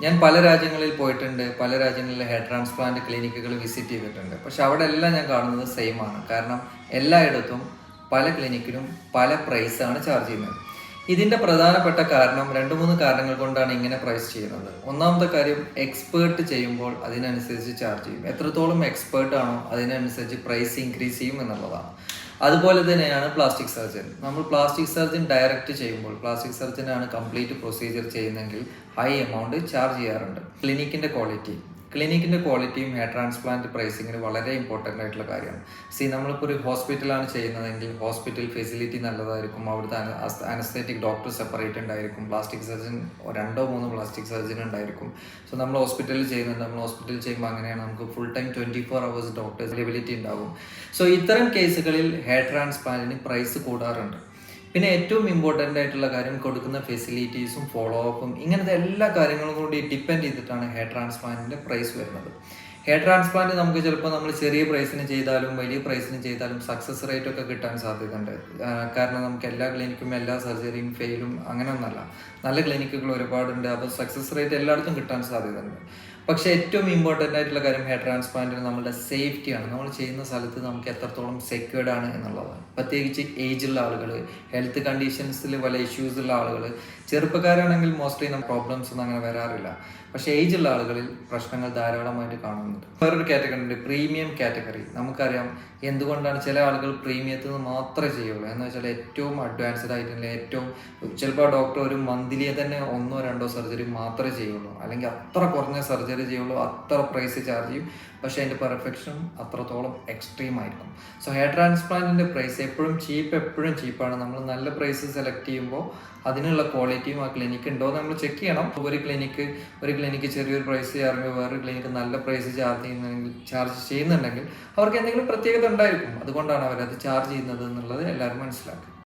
ഞാൻ പല രാജ്യങ്ങളിൽ പോയിട്ടുണ്ട്, പല രാജ്യങ്ങളിലെ ഹെയർ ട്രാൻസ്പ്ലാന്റ് ക്ലിനിക്കുകൾ വിസിറ്റ് ചെയ്തിട്ടുണ്ട്. പക്ഷെ അവിടെ എല്ലാം ഞാൻ കാണുന്നത് സെയിം ആണ്. കാരണം എല്ലായിടത്തും പല ക്ലിനിക്കിലും പല പ്രൈസാണ് ചാർജ് ചെയ്യുന്നത്. ഇതിൻ്റെ പ്രധാനപ്പെട്ട കാരണം 2-3 കാരണങ്ങൾ കൊണ്ടാണ് ഇങ്ങനെ പ്രൈസ് ചെയ്യുന്നത്. ഒന്നാമത്തെ കാര്യം, എക്സ്പേർട്ട് ചെയ്യുമ്പോൾ അതിനനുസരിച്ച് ചാർജ് ചെയ്യും. എത്രത്തോളം എക്സ്പേർട്ട് ആണോ അതിനനുസരിച്ച് പ്രൈസ് ഇൻക്രീസ് ചെയ്യും എന്നുള്ളതാണ്. അതുപോലെ തന്നെയാണ് പ്ലാസ്റ്റിക് സർജൻ. നമ്മൾ പ്ലാസ്റ്റിക് സർജൻ ഡയറക്റ്റ് ചെയ്യുമ്പോൾ, പ്ലാസ്റ്റിക് സർജനാണ് കംപ്ലീറ്റ് പ്രൊസീജിയർ ചെയ്യുന്നതെങ്കിൽ ഹൈ എമൗണ്ട് ചാർജ് ചെയ്യാറുണ്ട്. ക്ലിനിക്കിൻ്റെ ക്വാളിറ്റിയും ഹെയർ ട്രാൻസ്പ്ലാന്റ് പ്രൈസിങ്ങിന് വളരെ ഇമ്പോർട്ടൻ്റ് ആയിട്ടുള്ള കാര്യമാണ്. നമ്മളിപ്പോൾ ഒരു ഹോസ്പിറ്റലാണ് ചെയ്യുന്നതെങ്കിൽ ഹോസ്പിറ്റൽ ഫെസിലിറ്റി നല്ലതായിരിക്കും, അവിടുത്തെ അനസ്തറ്റിക് ഡോക്ടർ സെപ്പറേറ്റ് ഉണ്ടായിരിക്കും, പ്ലാസ്റ്റിക് സർജൻ 2-3 പ്ലാസ്റ്റിക് സർജൻ ഉണ്ടായിരിക്കും. നമ്മൾ ഹോസ്പിറ്റലിൽ ചെയ്യുമ്പോൾ അങ്ങനെയാണ്, നമുക്ക് full time 24 hours doctors availability ഉണ്ടാകും. ഇത്തരം കേസുകളിൽ ഹെയർ ട്രാൻസ്പ്ലാന്റിന് പ്രൈസ് കൂടാറുണ്ട്. പിന്നെ ഏറ്റവും ഇമ്പോർട്ടൻ്റ് ആയിട്ടുള്ള കാര്യം, കൊടുക്കുന്ന ഫെസിലിറ്റീസും ഫോളോ അപ്പും, ഇങ്ങനത്തെ എല്ലാ കാര്യങ്ങളും കൂടി ഡിപ്പെൻഡ് ചെയ്തിട്ടാണ് ഹെയർ ട്രാൻസ്പ്ലാന്റിൻ്റെ പ്രൈസ് വരുന്നത്. ഹെയർ ട്രാൻസ്പ്ലാന്റ് നമുക്ക് ചിലപ്പോൾ നമ്മൾ ചെറിയ പ്രൈസിന് ചെയ്താലും വലിയ പ്രൈസിന് ചെയ്താലും സക്സസ് റേറ്റ് ഒക്കെ കിട്ടാൻ സാധ്യതയുണ്ട്. കാരണം നമുക്ക് എല്ലാ ക്ലിനിക്കും എല്ലാ സർജറിയും ഫെയിലും അങ്ങനെയൊന്നല്ല. നല്ല ക്ലിനിക്കുകൾ ഒരുപാടുണ്ട്, അപ്പോൾ സക്സസ് റേറ്റ് എല്ലായിടത്തും കിട്ടാൻ സാധ്യതയുണ്ട്. പക്ഷേ ഏറ്റവും ഇമ്പോർട്ടൻ്റ് ആയിട്ടുള്ള കാര്യം ഹെയർ ട്രാൻസ്പ്ലാന്റിന് നമ്മുടെ സേഫ്റ്റിയാണ്. നമ്മൾ ചെയ്യുന്ന സ്ഥലത്ത് നമുക്ക് എത്രത്തോളം സെക്യൂർഡ് ആണ് എന്നുള്ളതാണ്. പ്രത്യേകിച്ച് ഏജുള്ള ആളുകൾ, ഹെൽത്ത് കണ്ടീഷൻസിൽ പല ഇഷ്യൂസ് ഉള്ള ആളുകൾ, ചെറുപ്പക്കാരാണെങ്കിൽ മോസ്റ്റ്ലി പ്രോബ്ലംസ് ഒന്നും അങ്ങനെ വരാറില്ല. പക്ഷേ ഏജുള്ള ആളുകളിൽ പ്രശ്നങ്ങൾ ധാരാളമായിട്ട് കാണുന്നുണ്ട്. വേറൊരു കാറ്റഗറി ഉണ്ട്, പ്രീമിയം കാറ്റഗറി. നമുക്കറിയാം എന്തുകൊണ്ടാണ് ചില ആളുകൾ പ്രീമിയത്തിൽ നിന്ന് മാത്രമേ ചെയ്യുള്ളൂ എന്ന് വെച്ചാൽ, ഏറ്റവും അഡ്വാൻസ്ഡ് ആയിട്ടുള്ള ചിലപ്പോൾ ഡോക്ടർ ഒരു മന്ത്ലി തന്നെ 1-2 സർജറി മാത്രമേ ചെയ്യുള്ളൂ, അല്ലെങ്കിൽ അത്ര കുറഞ്ഞ സർജറി ചെയ്യുള്ളൂ, അത്ര പ്രൈസ് ചാർജ് ചെയ്യും. പക്ഷേ അതിൻ്റെ പെർഫെക്ഷൻ അത്രത്തോളം എക്സ്ട്രീം ആയിരിക്കും. ഹെയർ ട്രാൻസ്പ്ലാന്റിൻ്റെ പ്രൈസ് എപ്പോഴും ചീപ്പാണ്. നമ്മൾ നല്ല പ്രൈസ് സെലക്ട് ചെയ്യുമ്പോൾ അതിനുള്ള ക്വാളിറ്റിയും ആ ക്ലിനിക്ക് ഉണ്ടോ നമ്മൾ ചെക്ക് ചെയ്യണം. ഒരു ക്ലിനിക്ക് ചെറിയൊരു പ്രൈസ് ചാർജ്, വേറൊരു ക്ലിനിക്ക് നല്ല പ്രൈസ് ചാർജ് ചെയ്യുന്നുണ്ടെങ്കിൽ അവർക്ക് എന്തെങ്കിലും പ്രത്യേകത ഉണ്ടായിരിക്കും. അതുകൊണ്ടാണ് അവരത് ചാർജ് ചെയ്യുന്നത് എന്നുള്ളത് എല്ലാവരും മനസ്സിലാക്കുക.